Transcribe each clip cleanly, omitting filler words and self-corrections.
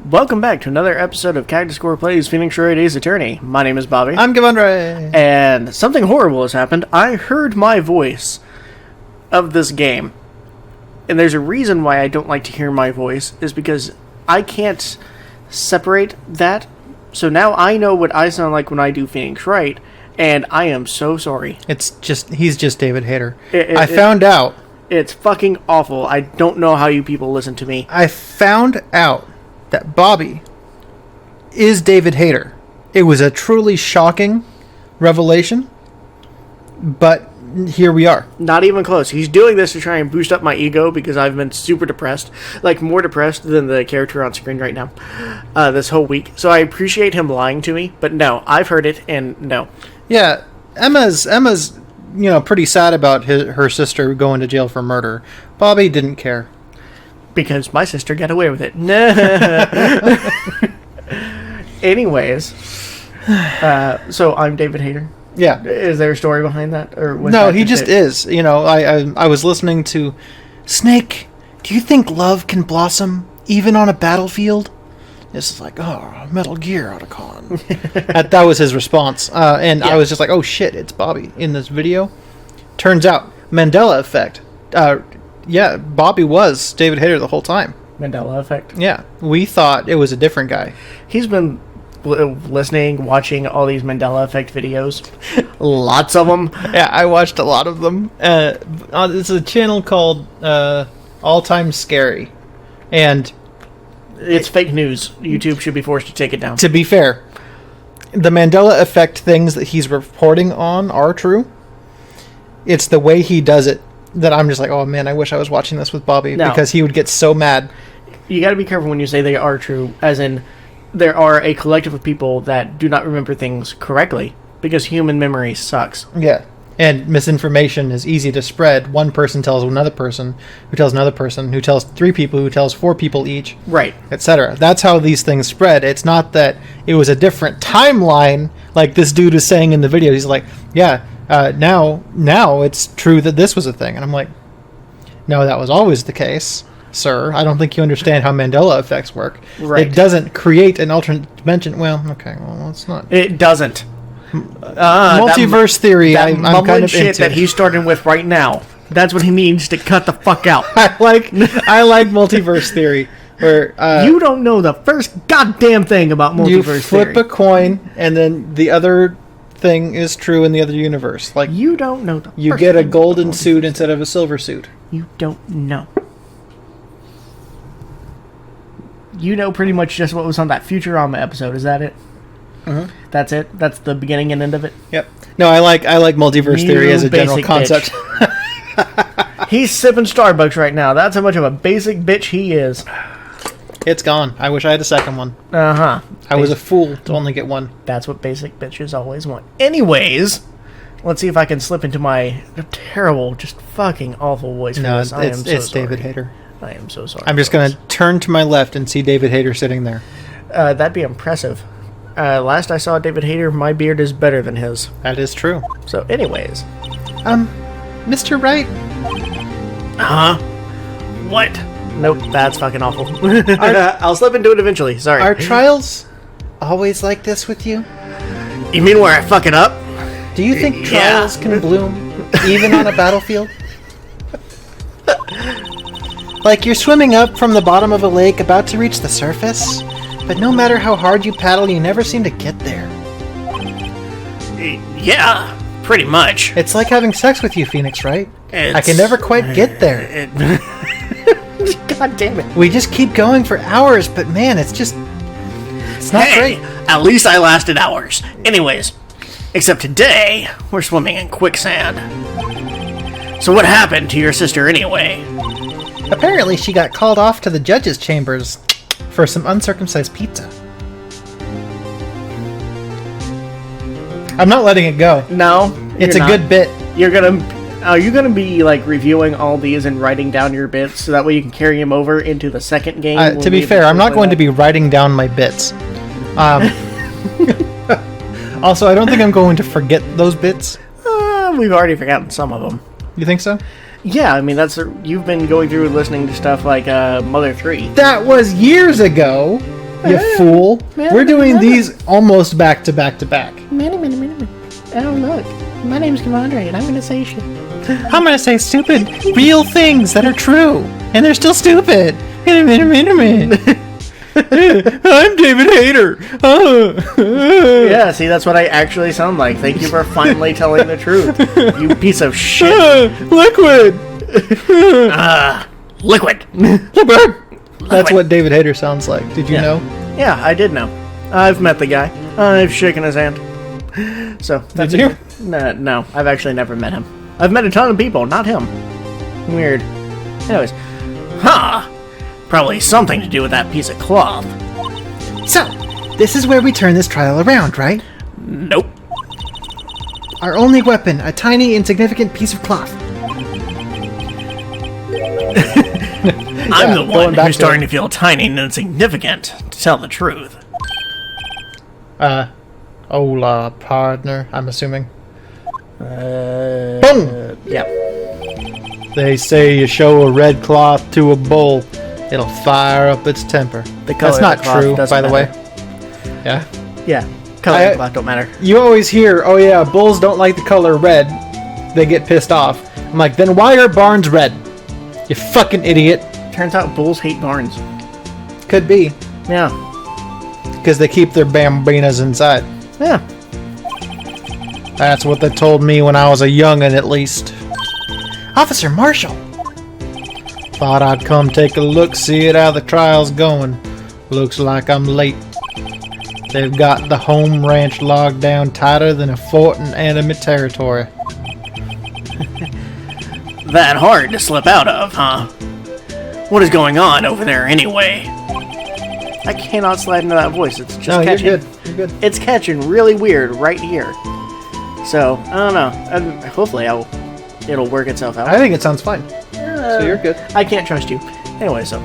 Welcome back to another episode of Cactus Plays Phoenix Wright Ace Attorney. My name is Bobby. I'm Kevandre. And something horrible has happened. I heard my voice of this game. And there's a reason why I don't like to hear my voice, is because I can't separate that. So now I know what I sound like when I do Phoenix Wright, and I am so sorry. He's just David Hayter. I found out. It's fucking awful. I don't know how you people listen to me. I found out that Bobby is David Hayter. It was a truly shocking revelation, but here we are. Not even close. He's doing this to try and boost up my ego because I've been super depressed. Like, more depressed than the character on screen right now this whole week. So I appreciate him lying to me, but no, I've heard it, and no. Yeah, Emma's pretty sad about her sister going to jail for murder. Bobby didn't care. Because my sister got away with it. No. Anyways, so I'm David Hayter. Yeah. Is there a story behind that, or was no? That He just is. I was listening to Snake. Do you think love can blossom even on a battlefield? This is like, Metal Gear Otacon. That was his response, and yeah. I was just like, oh shit, it's Bobby in this video. Turns out Mandela effect. Yeah, Bobby was David Hayter the whole time. Mandela effect? Yeah. We thought it was a different guy. He's been listening, watching all these Mandela effect videos. Lots of them. Yeah, I watched a lot of them. It's a channel called All Time Scary. And it's fake news. YouTube should be forced to take it down. To be fair, the Mandela effect things that he's reporting on are true. It's the way he does it that I'm just like, oh man, I wish I was watching this with Bobby, because he would get so mad. You got to be careful when you say they are true, as in there are a collective of people that do not remember things correctly, because human memory sucks. Yeah, and misinformation is easy to spread. One person tells another person, who tells another person, who tells three people, who tells four people each, right, etc. That's how these things spread. It's not that it was a different timeline, like this dude is saying in the video. He's like, yeah, now it's true that this was a thing. And I'm like, no, that was always the case, sir. I don't think you understand how Mandela effects work. Right. It doesn't create an alternate dimension. Well, okay, well, it's not. It doesn't. Multiverse theory, I'm kind of shit into. That he's starting with right now. That's what he needs to cut the fuck out. I like multiverse theory. Where you don't know the first goddamn thing about multiverse theory. You flip a coin, and then the other thing is true in the other universe. Like, you don't know the you get a golden suit instead of a silver suit. You don't know. You know pretty much just what was on that Futurama episode. Is that it? Uh-huh. That's it? That's the beginning and end of it? Yep. No, I like multiverse theory as a general concept. He's sipping Starbucks right now. That's how much of a basic bitch he is. It's gone. I wish I had a second one. Uh-huh. I was a fool to only get one. That's what basic bitches always want. Anyways, let's see if I can slip into my terrible, just fucking awful voice for this. It's David Hayter. I am so sorry. I'm just going to turn to my left and see David Hayter sitting there. That'd be impressive. Last I saw David Hayter, my beard is better than his. That is true. So, anyways. Mr. Wright? Uh-huh. What? Nope, that's fucking awful. I'll slip into it eventually, sorry. Are trials always like this with you? You mean where I fuck it up? Do you think trials can bloom even on a battlefield? Like you're swimming up from the bottom of a lake about to reach the surface, but no matter how hard you paddle, you never seem to get there. Yeah, pretty much. It's like having sex with you, Phoenix, right? I can never quite get there. God damn it. We just keep going for hours, but man, it's not great. At least I lasted hours. Anyways, except today, we're swimming in quicksand. So what happened to your sister anyway? Apparently she got called off to the judge's chambers for some uncircumcised pizza. I'm not letting it go. No, it's a good bit. Are you gonna be like reviewing all these and writing down your bits so that way you can carry them over into the second game? To be fair, I'm not going to be writing down my bits. Also, I don't think I'm going to forget those bits. We've already forgotten some of them. You think so? Yeah, I mean, you've been going through listening to stuff like Mother 3. That was years ago. You fool. We're doing these almost back to back to back. Minnie. Oh, look. My name's Kevandre, and I'm going to say shit. I'm going to say stupid, real things that are true. And they're still stupid. I'm David Hayter. Yeah, see, that's what I actually sound like. Thank you for finally telling the truth. You piece of shit. Liquid. Liquid. That's what David Hayter sounds like. Did you know? Yeah, I did know. I've met the guy. I've shaken his hand. So, that's Did you? No, I've actually never met him. I've met a ton of people, not him. Weird. Anyways. Probably something to do with that piece of cloth. So, this is where we turn this trial around, right? Nope. Our only weapon, a tiny, insignificant piece of cloth. I'm the one who's starting to feel tiny and insignificant, to tell the truth. Hola, partner, I'm assuming. Boom! Yeah. They say you show a red cloth to a bull, it'll fire up its temper. That's not true, by the way. Yeah? Yeah. Color of the cloth don't matter. You always hear, oh yeah, bulls don't like the color red. They get pissed off. I'm like, then why are barns red? You fucking idiot. Turns out bulls hate barns. Could be. Yeah. Because they keep their bambinas inside. Yeah. That's what they told me when I was a youngin', at least. Officer Marshall! Thought I'd come take a look, see it how the trial's going. Looks like I'm late. They've got the home ranch logged down tighter than a fort in enemy territory. That hard to slip out of, huh? What is going on over there anyway? I cannot slide into that voice. It's just catching. You're good. You're good. It's catching really weird right here. So, I don't know. Hopefully it'll work itself out. I think it sounds fine. So you're good. I can't trust you. Anyway, so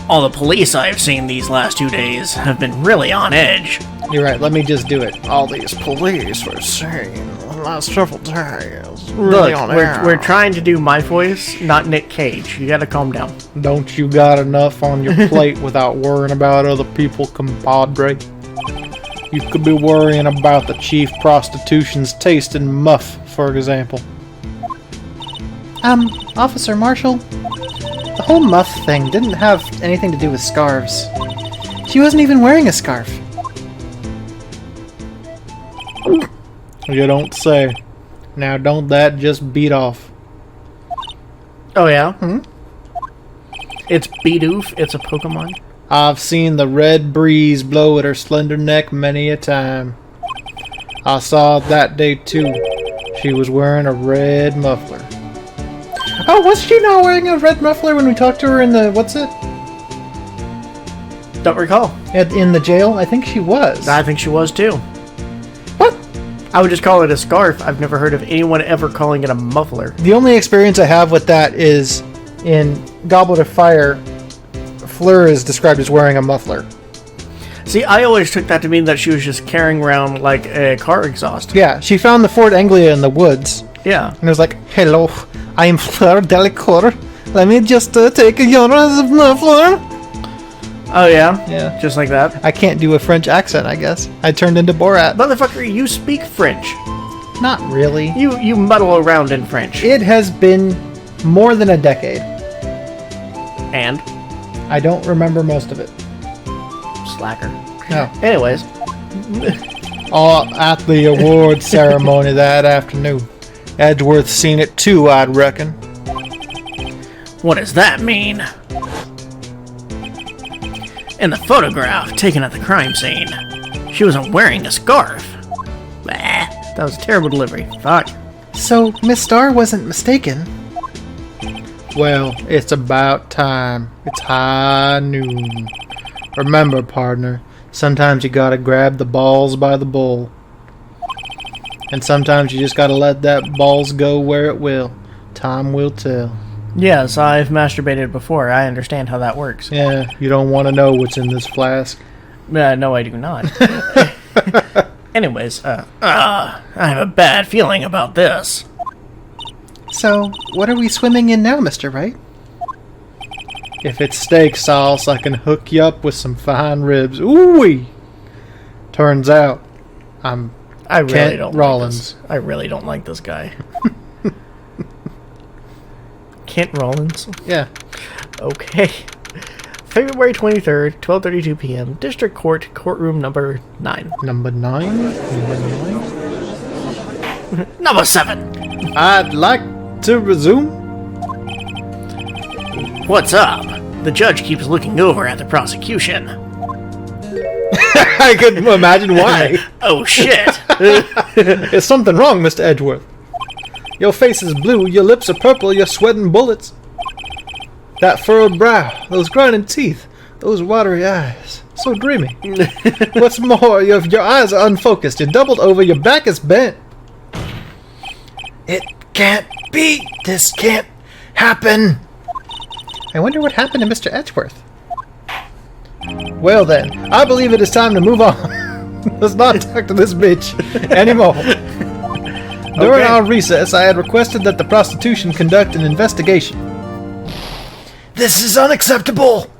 all the police I've seen these last 2 days have been really on edge. You're right. Let me just do it. All these police were saying the last several days. Really Look, we're trying to do my voice, not Nick Cage. You gotta calm down. Don't you got enough on your plate without worrying about other people, compadre? You could be worrying about the chief prostitution's taste in Muff, for example. Officer Marshall, the whole Muff thing didn't have anything to do with scarves. She wasn't even wearing a scarf. You don't say. Now don't that just beat off? Oh yeah? It's Bidoof. It's a Pokemon. I've seen the red breeze blow at her slender neck many a time. I saw it that day too. She was wearing a red muffler. Oh, was she not wearing a red muffler when we talked to her in the... what's it? Don't recall. In the jail? I think she was. I think she was too. What? I would just call it a scarf. I've never heard of anyone ever calling it a muffler. The only experience I have with that is in Goblet of Fire. Fleur is described as wearing a muffler. See, I always took that to mean that she was just carrying around like a car exhaust. Yeah, she found the Fort Anglia in the woods. Yeah. And it was like, hello, I am Fleur Delacour. Let me just take your muffler. Oh, yeah? Yeah. Just like that? I can't do a French accent, I guess. I turned into Borat. Motherfucker, you speak French. Not really. You muddle around in French. It has been more than a decade. And? I don't remember most of it. Slacker. No. Anyways. At the award ceremony that afternoon. Edgeworth seen it too, I'd reckon. What does that mean? In the photograph taken at the crime scene, she wasn't wearing a scarf. Bah, that was a terrible delivery. Fuck. So, Miss Starr wasn't mistaken. Well, it's about time. It's high noon. Remember, partner, sometimes you gotta grab the balls by the bull. And sometimes you just gotta let that balls go where it will. Time will tell. Yes, I've masturbated before. I understand how that works. Yeah, you don't want to know what's in this flask. No, I do not. Anyways, I have a bad feeling about this. So, what are we swimming in now, Mr. Wright? If it's steak sauce, I can hook you up with some fine ribs. Ooh-wee! Turns out, I really Kent don't Rollins. I really don't like this guy. Kent Rollins? Yeah. Okay. February 23rd, 12:32 p.m. District Court, courtroom number 9. Number 9? Number 7. I'd like to resume. What's up? The judge keeps looking over at the prosecution. I can imagine why. Oh, shit. Is something wrong, Mr. Edgeworth? Your face is blue, your lips are purple, you're sweating bullets. That furrowed brow, those grinding teeth, those watery eyes, so dreamy. What's more, your eyes are unfocused, you're doubled over, your back is bent. It can't be. This can't happen. I wonder what happened to Mr. Edgeworth. Well then, I believe it is time to move on. Let's not talk to this bitch anymore. During our recess, I had requested that the prostitution conduct an investigation. This is unacceptable!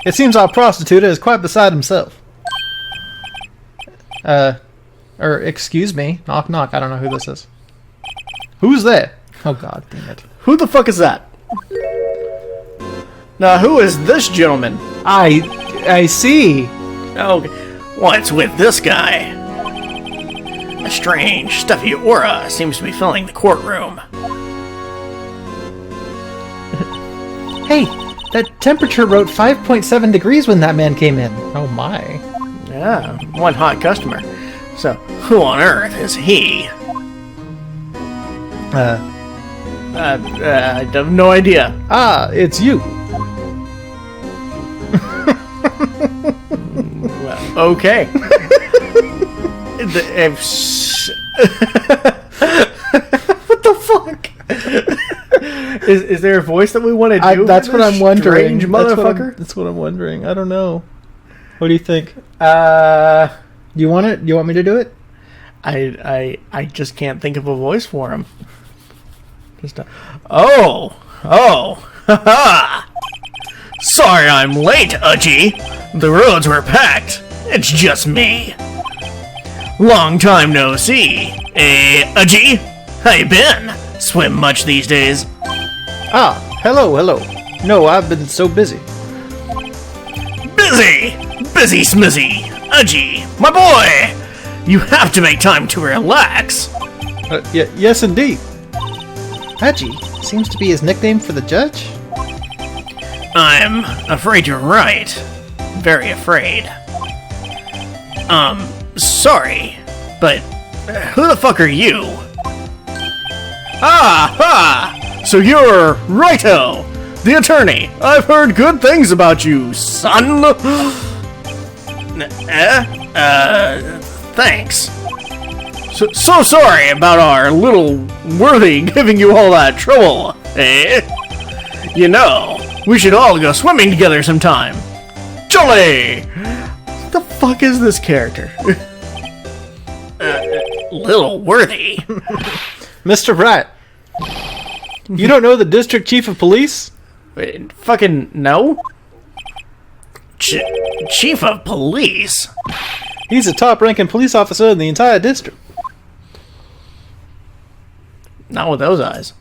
It seems our prostitute is quite beside himself. Excuse me. Knock, knock. I don't know who this is. Who's there? Oh, God damn it. Who the fuck is that? Now, who is this gentleman? I see. Oh, what's with this guy? A strange, stuffy aura seems to be filling the courtroom. Hey, that temperature wrote 5.7 degrees when that man came in. Oh, my. Yeah, one hot customer. So, who on earth is he? I have no idea. Ah, it's you. Well, okay. What the fuck? Is there a voice that we want to do? That's what I'm wondering. Strange motherfucker. That's what I'm wondering. I don't know. What do you think? You want it? You want me to do it? I just can't think of a voice for him. Haha. Sorry I'm late, Udgy. The roads were packed. It's just me. Long time no see. Udgy? How you been? Swim much these days? Ah, hello. No, I've been so busy. Busy smizzy. Udgy, my boy! You have to make time to relax. Yes, indeed. Udgy seems to be his nickname for the judge? I'm afraid you're right. Very afraid. Sorry, but who the fuck are you? So you're Righto, the attorney. I've heard good things about you, son. Thanks. So sorry about our little worthy giving you all that trouble, eh? You know, we should all go swimming together sometime. Jolly! What the fuck is this character? Little worthy. Mr. Wright, you don't know the district chief of police? Wait, fucking no? Chief of police? He's a top-ranking police officer in the entire district. Not with those eyes.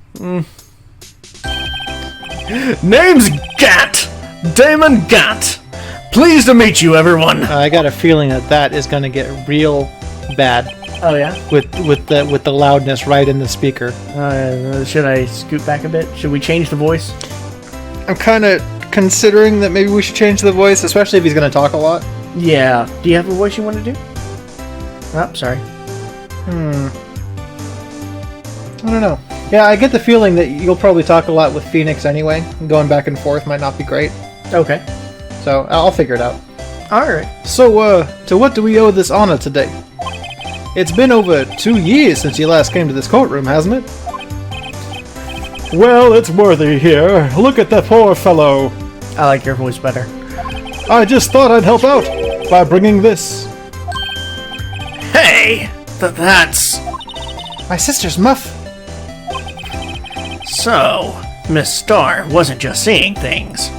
Name's Gat! Damon Gat! Pleased to meet you, everyone! I got a feeling that is going to get real bad. Oh, yeah? With the loudness right in the speaker. Should I scoot back a bit? Should we change the voice? I'm kind of considering that maybe we should change the voice, especially if he's going to talk a lot. Yeah. Do you have a voice you want to do? Oh, sorry. I don't know. Yeah, I get the feeling that you'll probably talk a lot with Phoenix anyway. Going back and forth might not be great. Okay. So, I'll figure it out. Alright. So, to what do we owe this honor today? It's been over 2 years since you last came to this courtroom, hasn't it? Well, it's worthy here. Look at that poor fellow. I like your voice better. I just thought I'd help out by bringing this. Hey! That's... My sister's Muff. So, Miss Star wasn't just seeing things.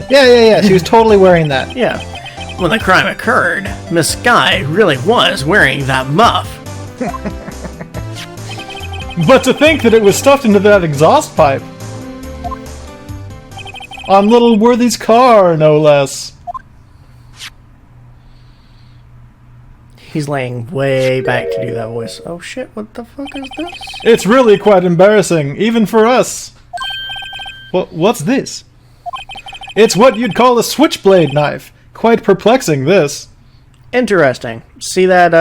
Yeah. She was totally wearing that. Yeah. When the crime occurred, Miss Sky really was wearing that muff. But to think that it was stuffed into that exhaust pipe. On little Worthy's car, no less. He's laying way back to do that voice. Oh shit, what the fuck is this? It's really quite embarrassing, even for us. What's this? It's what you'd call a switchblade knife. Quite perplexing, this. Interesting. See that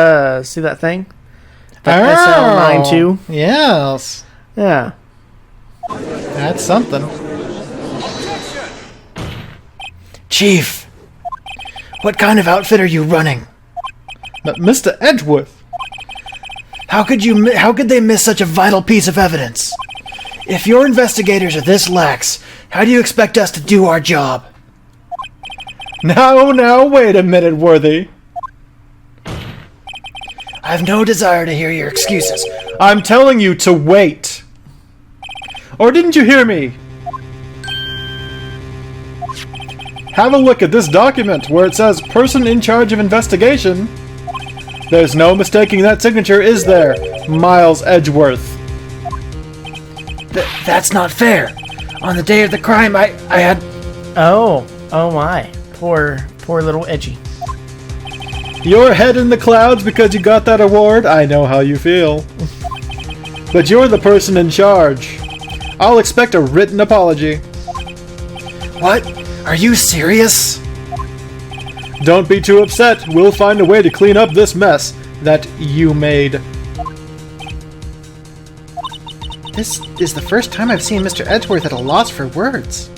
thing? That SL92? Yes. Yeah. That's something. Chief, what kind of outfit are you running? But Mr. Edgeworth, how could they miss such a vital piece of evidence? If your investigators are this lax, how do you expect us to do our job? Now, wait a minute, Worthy. I have no desire to hear your excuses. I'm telling you to wait. Or didn't you hear me? Have a look at this document where it says person in charge of investigation. There's no mistaking that signature, is there? Miles Edgeworth. That's not fair. On the day of the crime, I had... Oh my. Poor little Edgy. Your head in the clouds because you got that award? I know how you feel. But you're the person in charge. I'll expect a written apology. What? Are you serious? Don't be too upset. We'll find a way to clean up this mess that you made. This is the first time I've seen Mr. Edgeworth at a loss for words.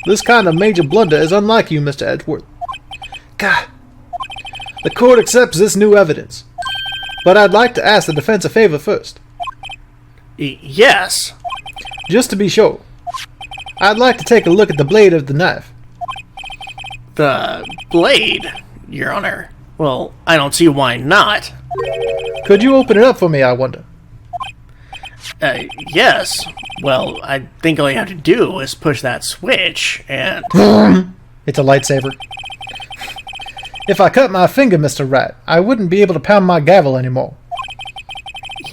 This kind of major blunder is unlike you, Mr. Edgeworth. God. The court accepts this new evidence. But I'd like to ask the defense a favor first. Yes. Just to be sure. I'd like to take a look at the blade of the knife. The blade, Your Honor? Well, I don't see why not. Could you open it up for me, I wonder? Yes. Well, I think all you have to do is push that switch, and... It's a lightsaber. If I cut my finger, Mr. Wright, I wouldn't be able to pound my gavel anymore.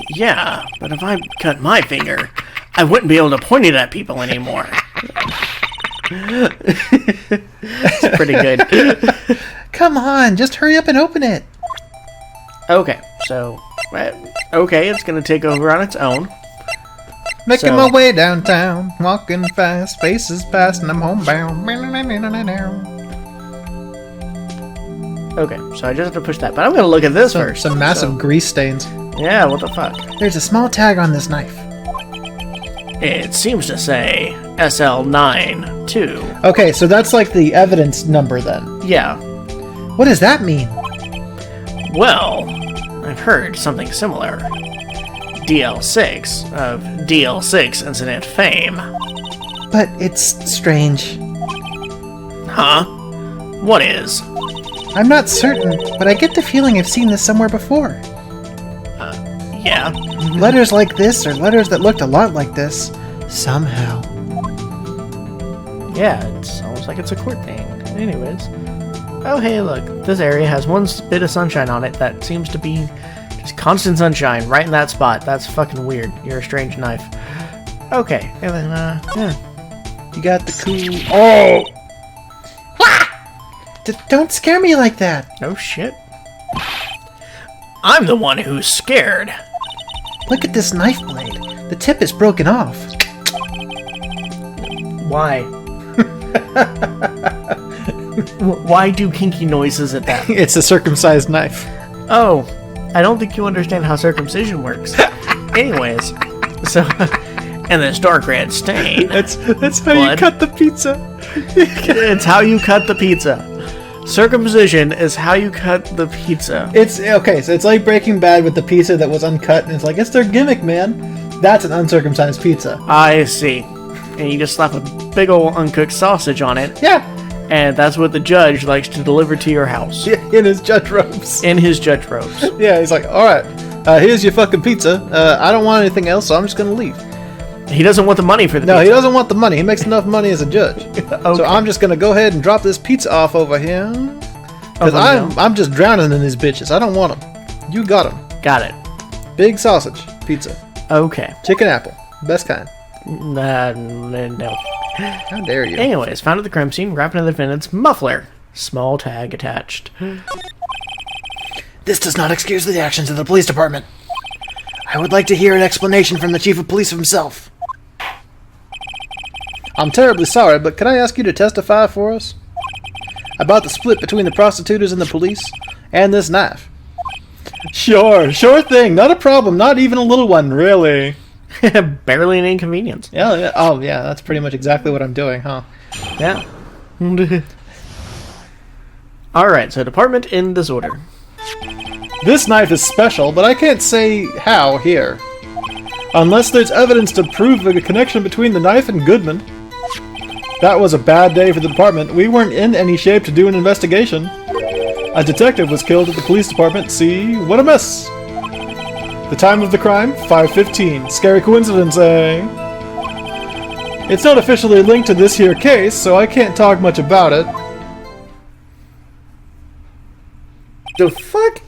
Yeah, but if I cut my finger, I wouldn't be able to point it at people anymore. It's pretty good. Come on, just hurry up and open it. Okay, so... Okay, it's gonna take over on its own. Making my way downtown, walking fast, faces past, and I'm homebound. Okay, so I just have to push that. But I'm going to look at this first. Some massive grease stains. Yeah, what the fuck? There's a small tag on this knife. It seems to say SL92. Okay, so that's like the evidence number then. Yeah. What does that mean? Well, I've heard something similar. DL6 of DL6 incident fame. But it's strange. Huh? What is? I'm not certain, but I get the feeling I've seen this somewhere before. Yeah. Letters like this, or letters that looked a lot like this, somehow. Yeah, it's almost like it's a court thing. Anyways. Oh, hey, look. This area has one bit of sunshine on it that seems to be just constant sunshine right in that spot. That's fucking weird. You're a strange knife. Okay, and then, yeah. You got the cool... Oh! Don't scare me like that. Oh, shit. I'm the one who's scared. Look at this knife blade. The tip is broken off. Why? Why do kinky noises at that? It's a circumcised knife. Oh, I don't think you understand how circumcision works. Anyways, so... And this dark red stain. That's how you cut the pizza. It's how you cut the pizza. Circumcision is how you cut the pizza. It's okay, so it's like Breaking Bad with the pizza that was uncut, and it's like, it's their gimmick, man. That's an uncircumcised pizza. I see. And you just slap a big old uncooked sausage on it. Yeah. And that's what the judge likes to deliver to your house. Yeah, in his judge robes. In his judge robes. Yeah, he's like, alright, Here's your fucking pizza. I don't want anything else, so I'm just gonna leave. He doesn't want the money for the No, pizza. he doesn't want the money. He makes enough money as a judge. Okay. So I'm just gonna go ahead and drop this pizza off over here. Because I'm just drowning in these bitches. I don't want them. You got them. Got it. Big sausage pizza. Okay. Chicken apple. Best kind. No. How dare you? Anyways, found at the crime scene, wrapped in the defendant's muffler. Small tag attached. This does not excuse the actions of the police department. I would like to hear an explanation from the chief of police himself. I'm terribly sorry, but can I ask you to testify for us? About the split between the prostitutes and the police, and this knife. Sure thing. Not a problem. Not even a little one, really. Barely an inconvenience. Yeah. Oh, yeah, that's pretty much exactly what I'm doing, huh? Yeah. Alright, so department in disorder. This knife is special, but I can't say how here. Unless there's evidence to prove a connection between the knife and Goodman. That was a bad day for the department. We weren't in any shape to do an investigation. A detective was killed at the police department. See? What a mess. The time of the crime? 5:15. Scary coincidence, eh? It's not officially linked to this here case, so I can't talk much about it. The fuck?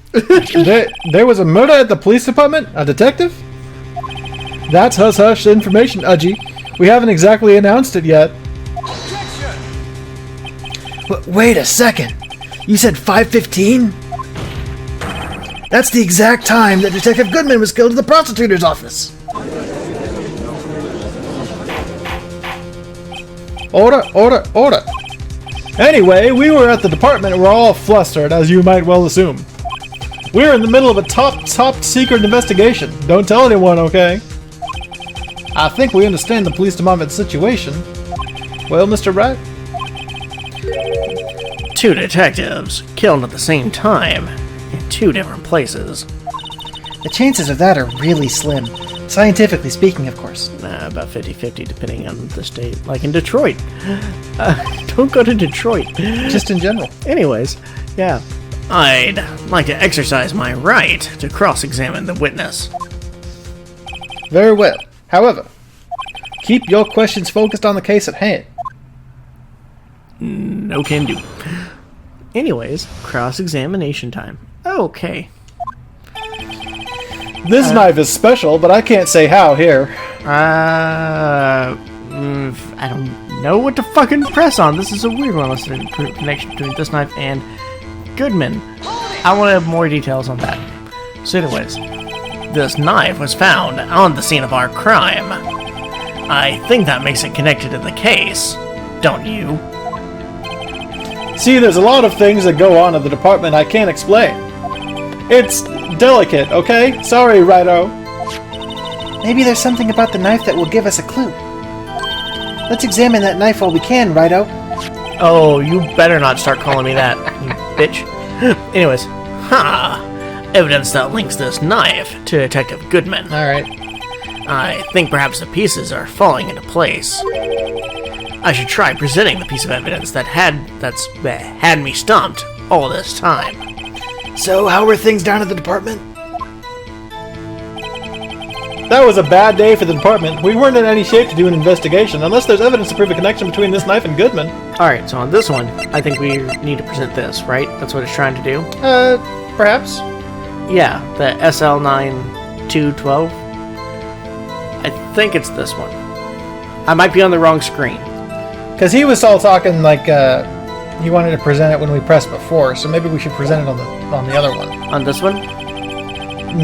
There was a murder at the police department? A detective? That's hush-hush information, Udgy. We haven't exactly announced it yet. Wait a second. You said 5:15? That's the exact time that Detective Goodman was killed at the prosecutor's office. Order. Anyway, we were at the department and we're all flustered, as you might well assume. We're in the middle of a top secret investigation. Don't tell anyone, okay? I think we understand the police department situation. Well, Mr. Wright? 2 detectives killed at the same time in 2 different places. The chances of that are really slim. Scientifically speaking, of course. About 50-50 depending on the state. Like in Detroit. Don't go to Detroit. Just in general. Anyways, yeah. I'd like to exercise my right to cross-examine the witness. Very well. However, keep your questions focused on the case at hand. No can do. Anyways, cross-examination time. Okay. This knife is special, but I can't say how here. I don't know what to fucking press on. This is a weird one unless there's a connection between this knife and Goodman. I want to have more details on that. So anyways, this knife was found on the scene of our crime. I think that makes it connected to the case, don't you? See, there's a lot of things that go on at the department I can't explain. It's delicate, okay? Sorry, Righto. Maybe there's something about the knife that will give us a clue. Let's examine that knife while we can, Righto. Oh, you better not start calling me that, you bitch. Anyways, evidence that links this knife to Detective Goodman. Alright. I think perhaps the pieces are falling into place. I should try presenting the piece of evidence that had me stumped all this time. So, how were things down at the department? That was a bad day for the department. We weren't in any shape to do an investigation, unless there's evidence to prove a connection between this knife and Goodman. Alright, so on this one, I think we need to present this, right? That's what it's trying to do? Perhaps. Yeah, the SL9212. I think it's this one. I might be on the wrong screen. Because he was all talking like, he wanted to present it when we pressed before, so maybe we should present it on the other one. On this one?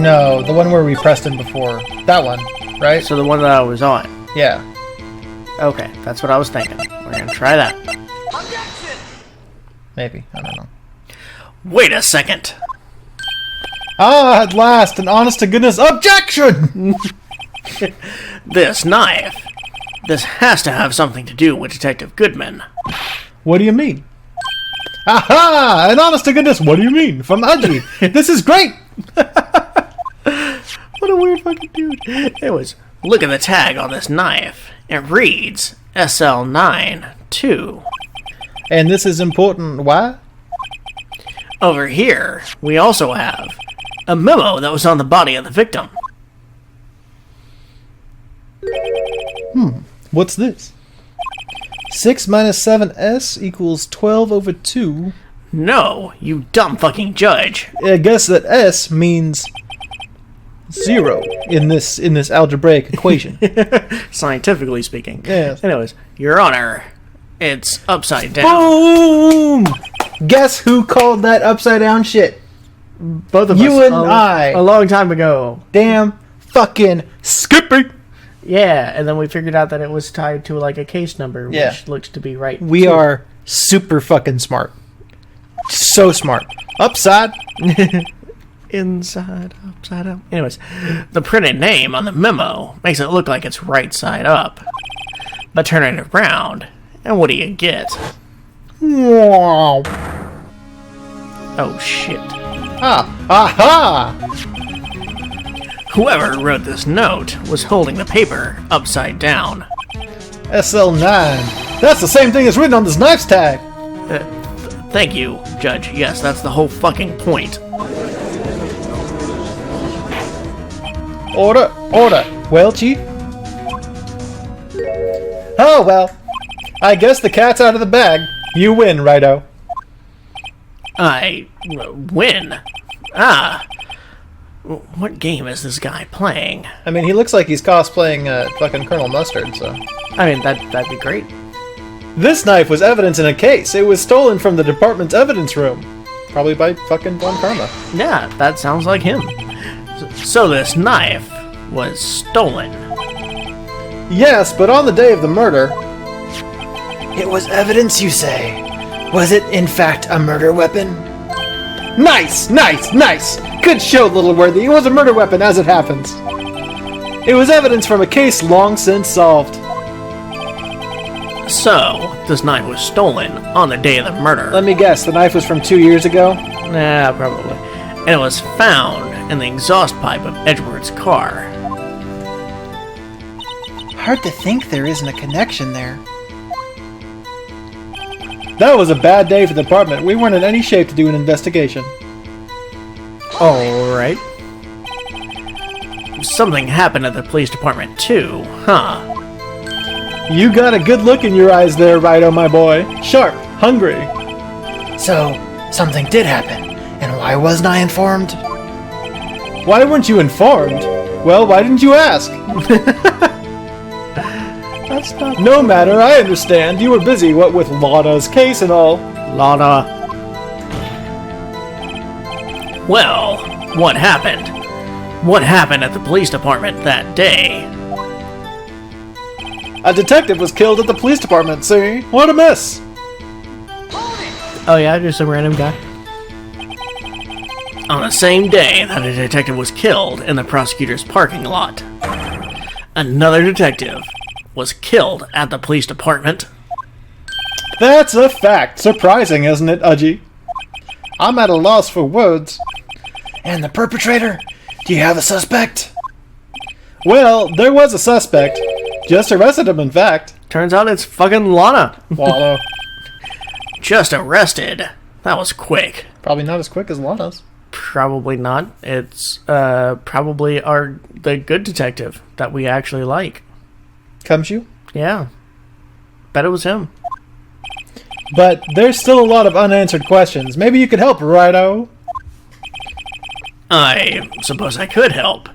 No, the one where we pressed him before. That one, right? So the one that I was on. Yeah. Okay, that's what I was thinking. We're gonna try that. Maybe. I don't know. Wait a second! Ah, at last! An honest-to-goodness objection! This knife. This has to have something to do with Detective Goodman. What do you mean? Aha! An honest-to-goodness, what do you mean? From Udgy. This is great! What a weird fucking dude. Anyways, look at the tag on this knife. It reads SL92. And this is important. Why? Over here, we also have A memo that was on the body of the victim. What's this? 6 minus 7s equals 12 over 2. No, you dumb fucking judge. I guess that s means 0 in this algebraic equation. Scientifically speaking. Yes. Anyways, Your Honor, it's upside down. Boom! Guess who called that upside down shit? Both of You us. and I. A long time ago. Damn fucking Skippy! Yeah, and then we figured out that it was tied to like a case number, which Yeah. looks to be right. We are super fucking smart. So smart. Upside. Inside, upside up. Anyways, the printed name on the memo makes it look like it's right side up. But turn it around, and what do you get? Wow. Oh shit. Aha! Whoever wrote this note was holding the paper upside down. SL9. That's the same thing as written on this knife's tag. Thank you, Judge. Yes, that's the whole fucking point. Order. Well, Chief? Oh, well. I guess the cat's out of the bag. You win, Righto. I win? Ah. What game is this guy playing? I mean, he looks like he's cosplaying fucking Colonel Mustard, so... I mean, that'd be great. This knife was evidence in a case. It was stolen from the department's evidence room. Probably by fucking Von Karma. Yeah, that sounds like him. So this knife was stolen. Yes, but on the day of the murder... It was evidence, you say? Was it, in fact, a murder weapon? Nice! Good show, Little Worthy. It was a murder weapon, as it happens. It was evidence from a case long since solved. So, this knife was stolen on the day of the murder. Let me guess, the knife was from 2 years ago? Nah, probably. And it was found in the exhaust pipe of Edward's car. Hard to think there isn't a connection there. That was a bad day for the department. We weren't in any shape to do an investigation. Alright. Something happened at the police department too, huh? You got a good look in your eyes there, Righto, my boy. Sharp, hungry. So, something did happen, and why wasn't I informed? Why weren't you informed? Well, why didn't you ask? That's not... No matter, I understand. You were busy, what with Lana's case and all. Lana. Well, what happened? What happened at the police department that day? A detective was killed at the police department, see? What a miss! Oh yeah, just a random guy? On the same day that a detective was killed in the prosecutor's parking lot, another detective was killed at the police department. That's a fact. Surprising, isn't it, Udgy? I'm at a loss for words. And the perpetrator? Do you have a suspect? Well, there was a suspect. Just arrested him, in fact. Turns out it's fucking Lana. Lana. Just arrested. That was quick. Probably not as quick as Lana's. Probably not. It's probably the good detective that we actually like. Comes you? Yeah. Bet it was him. But there's still a lot of unanswered questions. Maybe you could help, Righto? I suppose I could help.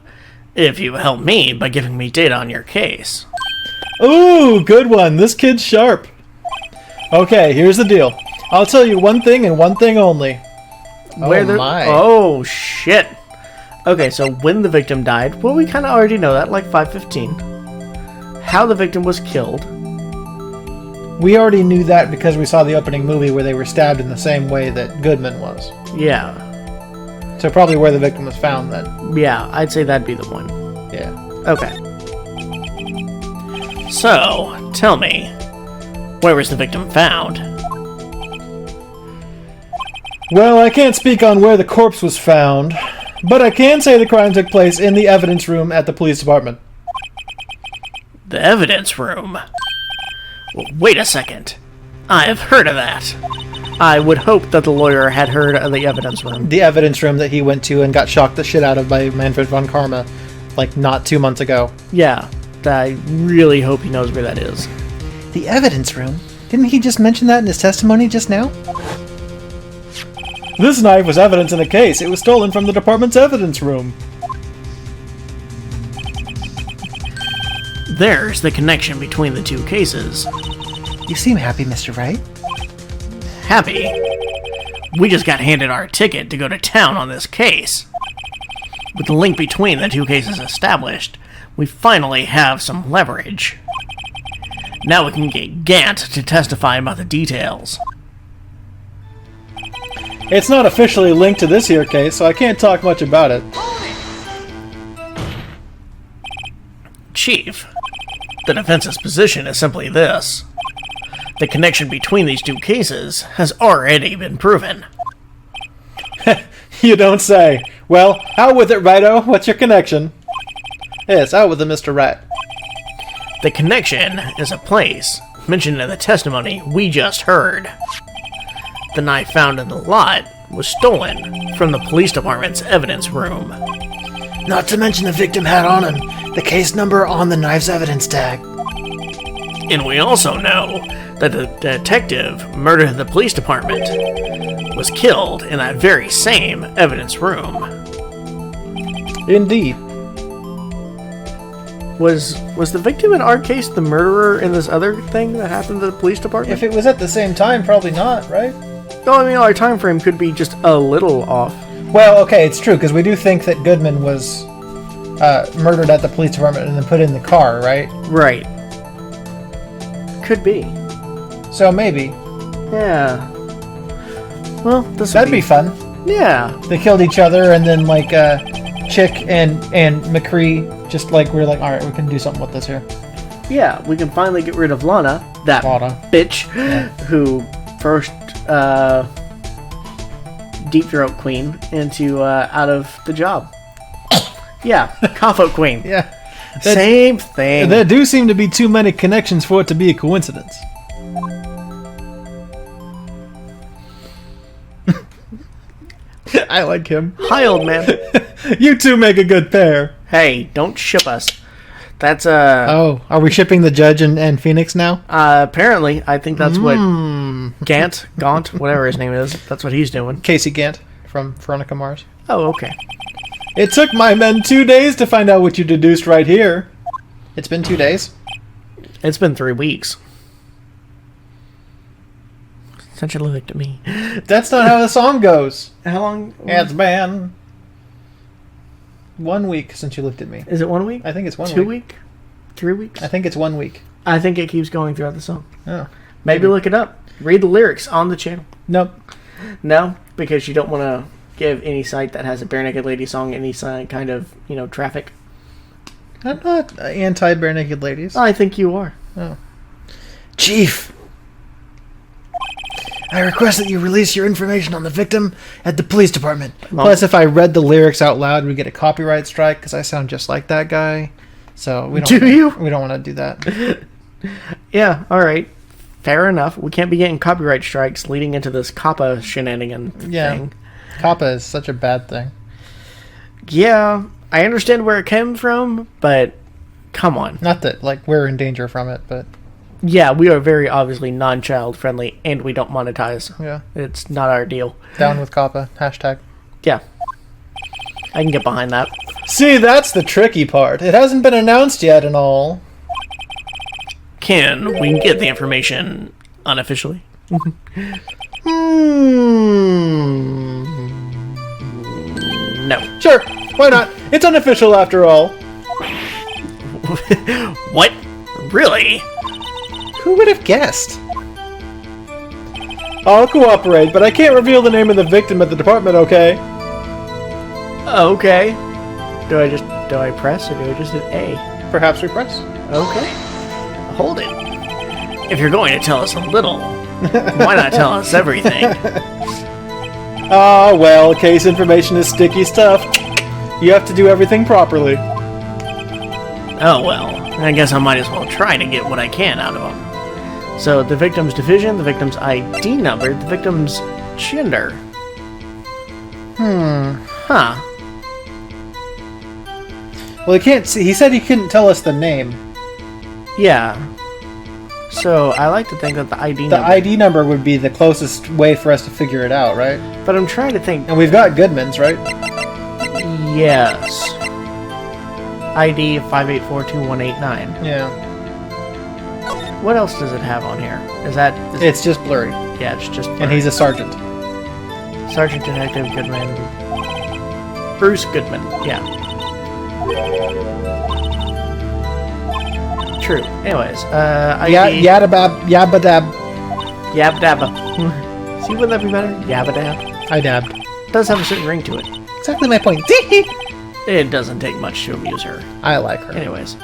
If you help me by giving me data on your case. Ooh, good one. This kid's sharp. Okay, here's the deal. I'll tell you one thing and one thing only. Oh, shit. Okay, so when the victim died, well, we kind of already know that, like 5:15. How the victim was killed. We already knew that because we saw the opening movie where they were stabbed in the same way that Goodman was. Yeah. So probably where the victim was found then. Yeah, I'd say that'd be the one. Yeah. Okay. So, tell me, where was the victim found? Well, I can't speak on where the corpse was found, but I can say the crime took place in the evidence room at the police department. The evidence room? Well, wait a second. I have heard of that. I would hope that the lawyer had heard of the evidence room. The evidence room that he went to and got shocked the shit out of by Manfred von Karma, like, not 2 months ago. Yeah, I really hope he knows where that is. The evidence room? Didn't he just mention that in his testimony just now? This knife was evidence in a case. It was stolen from the department's evidence room. There's the connection between the two cases. You seem happy, Mr. Wright. Happy? We just got handed our ticket to go to town on this case. With the link between the two cases established, we finally have some leverage. Now we can get Gant to testify about the details. It's not officially linked to this here case, so I can't talk much about it. Chief, the defense's position is simply this. The connection between these two cases has already been proven. You don't say. Well, out with it, Righto. What's your connection? Yes, out with it, Mr. Wright. The connection is a place mentioned in the testimony we just heard. The knife found in the lot was stolen from the police department's evidence room. Not to mention the victim had on him the case number on the knife's evidence tag. And we also know that the detective murdered the police department was killed in that very same evidence room. Indeed. Was the victim in our case the murderer in this other thing that happened to the police department? If it was at the same time, probably not, right? No, I mean, our time frame could be just a little off. Well, okay, it's true, because we do think that Goodman was murdered at the police department and then put in the car, right? Right. Could be. So maybe. Yeah. Well, that'd be fun. Yeah. They killed each other, and then, like, Chick and McCree just, like, we're like, alright, we can do something with this here. Yeah, we can finally get rid of Lana, that bitch, who first Deep Throat Queen into out of the job. Yeah, Cough-Out Queen. Yeah. Same thing. There do seem to be too many connections for it to be a coincidence. I like him. Hi, old man. You two make a good pair. Hey, don't ship us. That's Oh, are we shipping the Judge and Phoenix now? Apparently, I think that's what Gaunt, whatever his name is, that's what he's doing. Casey Gant from Veronica Mars. Oh, okay. It took my men 2 days to find out what you deduced right here. It's been 2 days. It's been 3 weeks. Essentially looked at me. That's not how the song goes. How long? It's been 1 week since you looked at me. Is it 1 week? I think it's 1 week. 2 week? 3 weeks? I think it's 1 week. I think it keeps going throughout the song. Oh. Maybe look it up. Read the lyrics on the channel. Nope. No? Because you don't want to give any site that has a Bare Naked Lady song any kind of, traffic. I'm not anti-Bare Naked Ladies. I think you are. Oh. Chief, I request that you release your information on the victim at the police department. Plus, if I read the lyrics out loud, we get a copyright strike because I sound just like that guy. So we don't. Do you? We don't want to do that. Yeah. All right. Fair enough. We can't be getting copyright strikes leading into this COPPA shenanigan thing. COPPA is such a bad thing. Yeah, I understand where it came from, but come on. Not that we're in danger from it, but yeah, we are very obviously non-child friendly, and we don't monetize. Yeah, it's not our deal. Down with COPPA. Hashtag. Yeah, I can get behind that. See, that's the tricky part. It hasn't been announced yet and all. We can get the information unofficially? No. Sure, why not? It's unofficial after all. What? Really? Who would have guessed? I'll cooperate, but I can't reveal the name of the victim at the department, okay? Okay. Do I press or do I just hit A? Perhaps we press. Okay. Hold it. If you're going to tell us a little, why not tell us everything? Ah, well, case information is sticky stuff. You have to do everything properly. Oh well, I guess I might as well try to get what I can out of them. So the victim's division, the victim's ID number, the victim's gender. Huh. Well, he can't see. He said he couldn't tell us the name. Yeah. So I like to think that the ID The number... ID number would be the closest way for us to figure it out, right? But I'm trying to think... And we've got Goodman's, right? Yes. ID 5842189. Yeah. What else does it have on here? It's just blurry. Yeah, it's just... And he's a sergeant. Sergeant Detective Goodman. Bruce Goodman, yeah. True. Anyways, ID... Yabadab. Yabdabba. See, wouldn't that be better? Yabadab. I dabbed. Does have a certain ring to it. Exactly my point. It doesn't take much to amuse her. I like her. Anyways.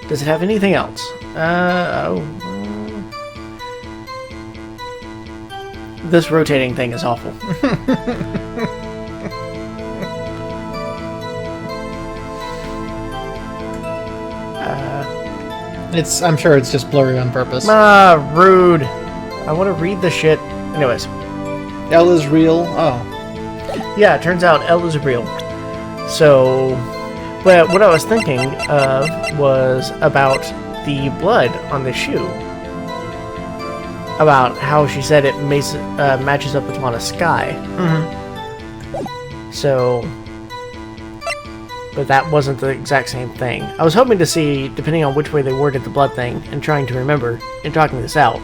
Does it have anything else? This rotating thing is awful. I'm sure it's just blurry on purpose. Rude. I want to read the shit. Anyways. L is real. Oh. Yeah, it turns out L is real. So, well, what I was thinking of was about the blood on the shoe. About how she said it matches up with Lana's sky. Mm-hmm. So, but that wasn't the exact same thing. I was hoping to see, depending on which way they worded the blood thing, and trying to remember, and talking this out,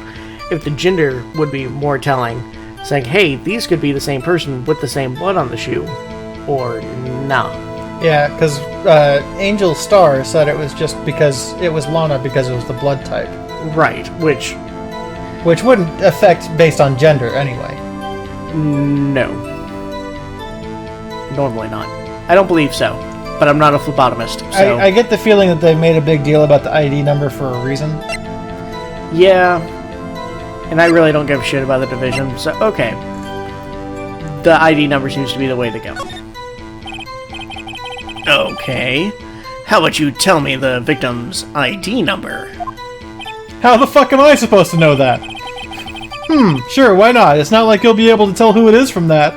if the gender would be more telling, saying, hey, these could be the same person with the same blood on the shoe, or nah. Yeah, because Angel Star said it was just because it was Lana because it was the blood type. Right, which wouldn't affect based on gender anyway. No. Normally not. I don't believe so, but I'm not a phlebotomist, so... I get the feeling that they made a big deal about the ID number for a reason. Yeah, and I really don't give a shit about the division, so okay. The ID number seems to be the way to go. Okay. How about you tell me the victim's ID number? How the fuck am I supposed to know that? Sure, why not? It's not like you'll be able to tell who it is from that.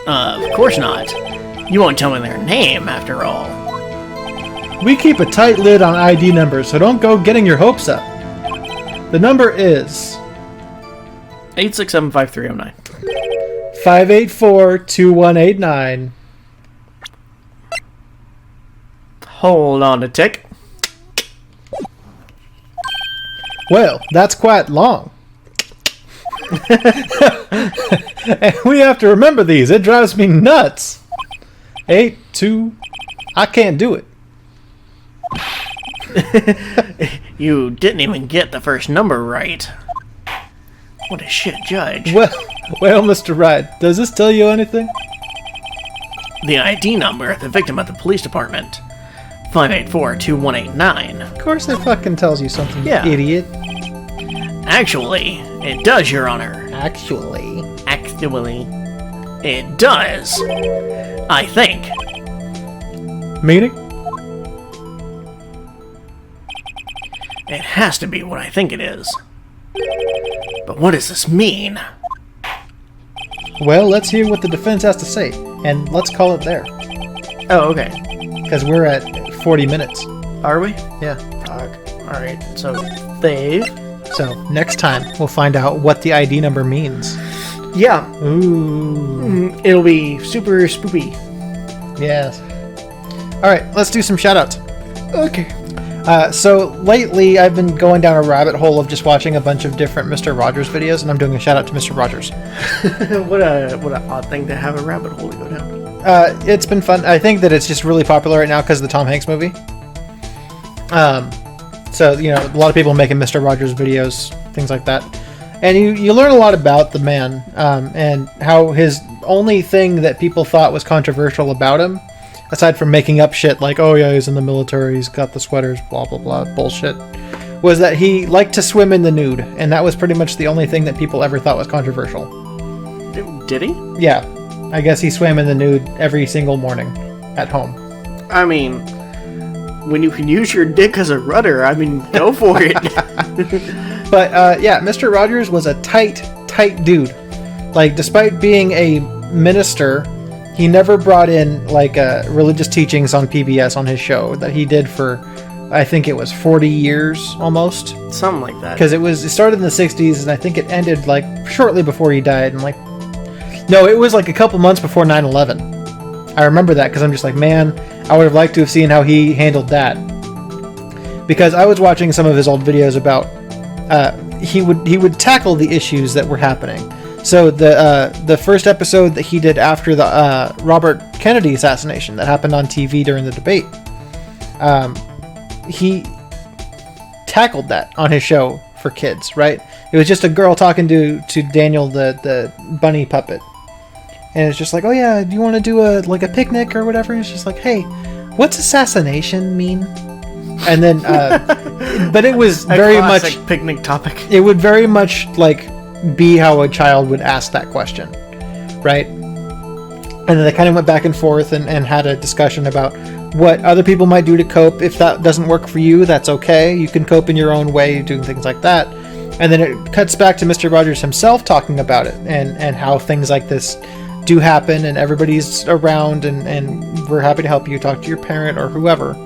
Of course not. You won't tell me their name, after all. We keep a tight lid on ID numbers, so don't go getting your hopes up. The number is... 8675309. 584-2189. Hold on a tick. Well, that's quite long. And we have to remember these. It drives me nuts. 82. I can't do it. You didn't even get the first number right. What a shit judge. Well, Mr. Wright, does this tell you anything? The ID number, the victim at the police department. 584-2189. Of course it fucking tells you something, Yeah. you idiot. Actually, it does, Your Honor. Actually, it does. I think. meaning? It has to be what I think it is. But what does this mean? Well, let's hear what the defense has to say, and let's call it there. Oh, okay. Because we're at 40 minutes. Are we? Yeah. Alright, so Dave. So, next time, we'll find out what the ID number means. Yeah. Ooh. It'll be super spoopy. Yes. Alright, let's do some shoutouts. Okay. So, lately, I've been going down a rabbit hole of just watching a bunch of different Mr. Rogers videos, and I'm doing a shout-out to Mr. Rogers. What a odd thing to have a rabbit hole to go down. It's been fun. I think that it's just really popular right now because of the Tom Hanks movie. So, you know, a lot of people making Mr. Rogers videos, things like that. And you learn a lot about the man, and how his only thing that people thought was controversial about him, aside from making up shit like, oh yeah, he's in the military, he's got the sweaters, blah, blah, blah, bullshit, was that he liked to swim in the nude. And that was pretty much the only thing that people ever thought was controversial. Did he? Yeah. I guess he swam in the nude every single morning at home. I mean, when you can use your dick as a rudder, I mean, go for it. But yeah, Mr. Rogers was a tight dude. Like, despite being a minister, he never brought in like religious teachings on PBS on his show that he did for, I think it was 40 years almost. Something like that. Because it started in the 60s, and I think it ended like shortly before he died. And like, no, it was like a couple months before 9/11. I remember that because I'm just like, man, I would have liked to have seen how he handled that. Because I was watching some of his old videos about he would tackle the issues that were happening. So the first episode that he did after the Robert Kennedy assassination that happened on TV during the debate, he tackled that on his show for kids, right? It was just a girl talking to Daniel the bunny puppet, and it's just like, oh yeah, do you want to do a picnic or whatever? It's just like, hey, what's assassination mean? And then, but it was very much picnic topic. It would very much like be how a child would ask that question, right? And then they kind of went back and forth and had a discussion about what other people might do to cope. If that doesn't work for you, that's okay. You can cope in your own way, doing things like that. And then it cuts back to Mr. Rogers himself talking about it and how things like this do happen, and everybody's around, and we're happy to help you. Talk to your parent or whoever.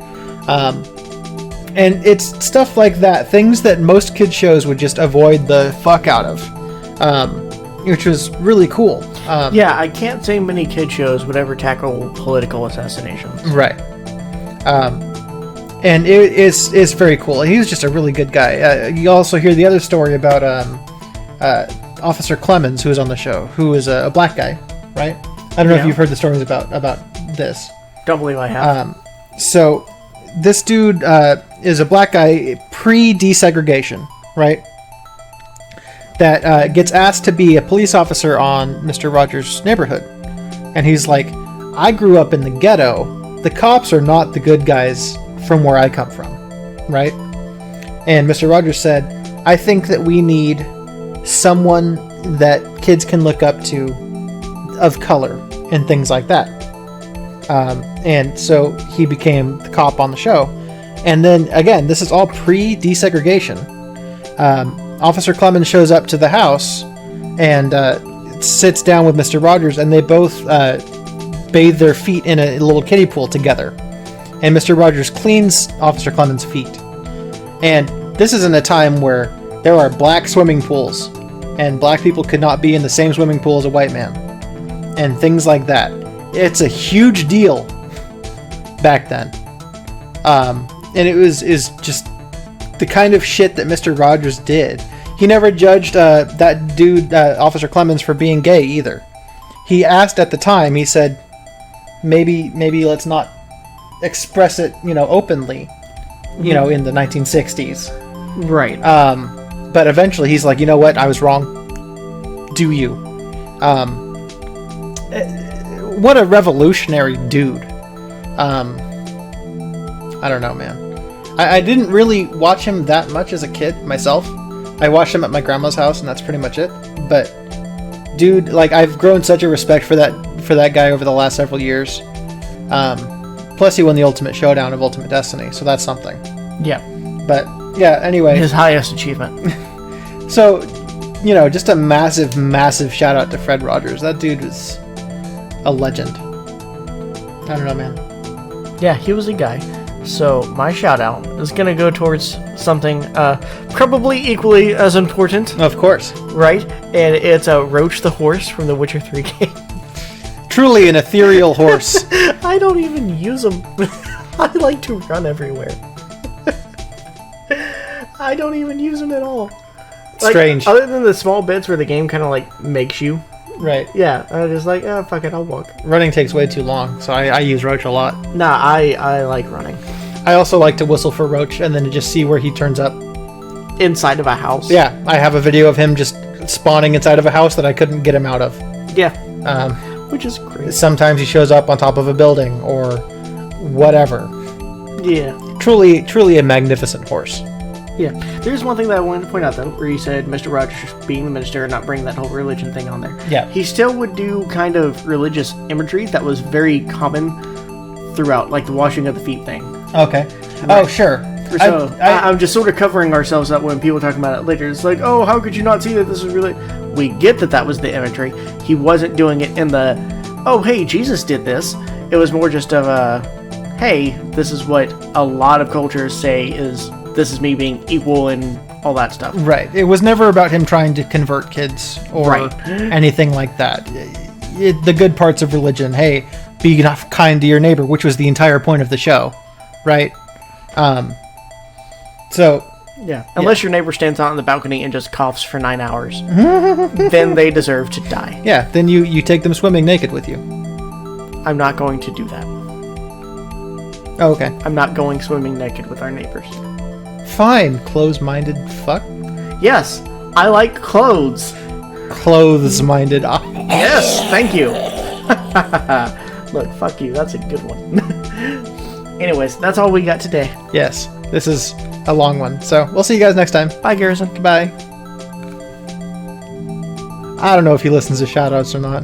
And it's stuff like that, things that most kids shows would just avoid the fuck out of, which was really cool. Yeah, I can't say many kid shows would ever tackle political assassinations. Right. And it's very cool. He was just a really good guy. You also hear the other story about Officer Clemens, who was on the show, who is a black guy, right? I don't know if you've heard the stories about this. Don't believe I have. So this dude is a black guy pre-desegregation, right? That gets asked to be a police officer on Mr. Rogers' neighborhood. And he's like, I grew up in the ghetto. The cops are not the good guys from where I come from, right? And Mr. Rogers said, I think that we need someone that kids can look up to of color and things like that. And so he became the cop on the show. And then, again, this is all pre-desegregation. Officer Clemens shows up to the house and sits down with Mr. Rogers, and they both bathe their feet in a little kiddie pool together. And Mr. Rogers cleans Officer Clemens' feet. And this is in a time where there are black swimming pools, and black people could not be in the same swimming pool as a white man. And things like that. It's a huge deal back then. And it is just the kind of shit that Mr. Rogers did. He never judged that dude, Officer Clemens, for being gay either. He asked at the time, he said, maybe let's not express it, openly, in the 1960s. Right. But eventually he's like, you know what? I was wrong. Do you? What a revolutionary dude. I don't know, man. I didn't really watch him that much as a kid myself. I watched him at my grandma's house, and that's pretty much it. But dude, like, I've grown such a respect for that guy over the last several years. Plus he won the Ultimate Showdown of Ultimate Destiny, so that's something. Yeah. But yeah, anyway. His highest achievement. So, just a massive shout out to Fred Rogers. That dude was a legend. I don't know, man. Yeah, he was a guy. So my shout out is going to go towards something probably equally as important. Of course. Right? And it's Roach the horse from the Witcher 3 game. Truly an ethereal horse. I don't even use him. I like to run everywhere. I don't even use him at all. Strange. Other than the small bits where the game kind of makes you. Right. Yeah, I'm just like, oh, fuck it, I'll walk. Running takes way too long, so I use Roach a lot. Nah, I like running. I also like to whistle for Roach and then just see where he turns up. Inside of a house. Yeah, I have a video of him just spawning inside of a house that I couldn't get him out of. Yeah. Which is great. Sometimes he shows up on top of a building or whatever. Yeah. Truly a magnificent horse. Yeah. There's one thing that I wanted to point out, though, where you said Mr. Rogers being the minister and not bringing that whole religion thing on there. Yeah. He still would do kind of religious imagery that was very common throughout, like the washing of the feet thing. Okay. Right. Oh, sure. So I'm just sort of covering ourselves up when people talk about it later. It's like, oh, how could you not see that this was really... We get that was the imagery. He wasn't doing it in the, oh, hey, Jesus did this. It was more just of a, hey, this is what a lot of cultures say is, this is me being equal and all that stuff. Right. It was never about him trying to convert kids or anything like that. The good parts of religion, hey, be kind to your neighbor, which was the entire point of the show, right? Unless your neighbor stands out on the balcony and just coughs for 9 hours, then they deserve to die. Yeah, then you take them swimming naked with you. I'm not going to do that. Oh, okay. I'm not going swimming naked with our neighbors. Fine, close-minded fuck. Yes, I like clothes. Clothes-minded. Yes, thank you. Look, fuck you. That's a good one. Anyways, that's all we got today. Yes, this is a long one. So we'll see you guys next time. Bye, Garrison. Goodbye. I don't know if he listens to shoutouts or not.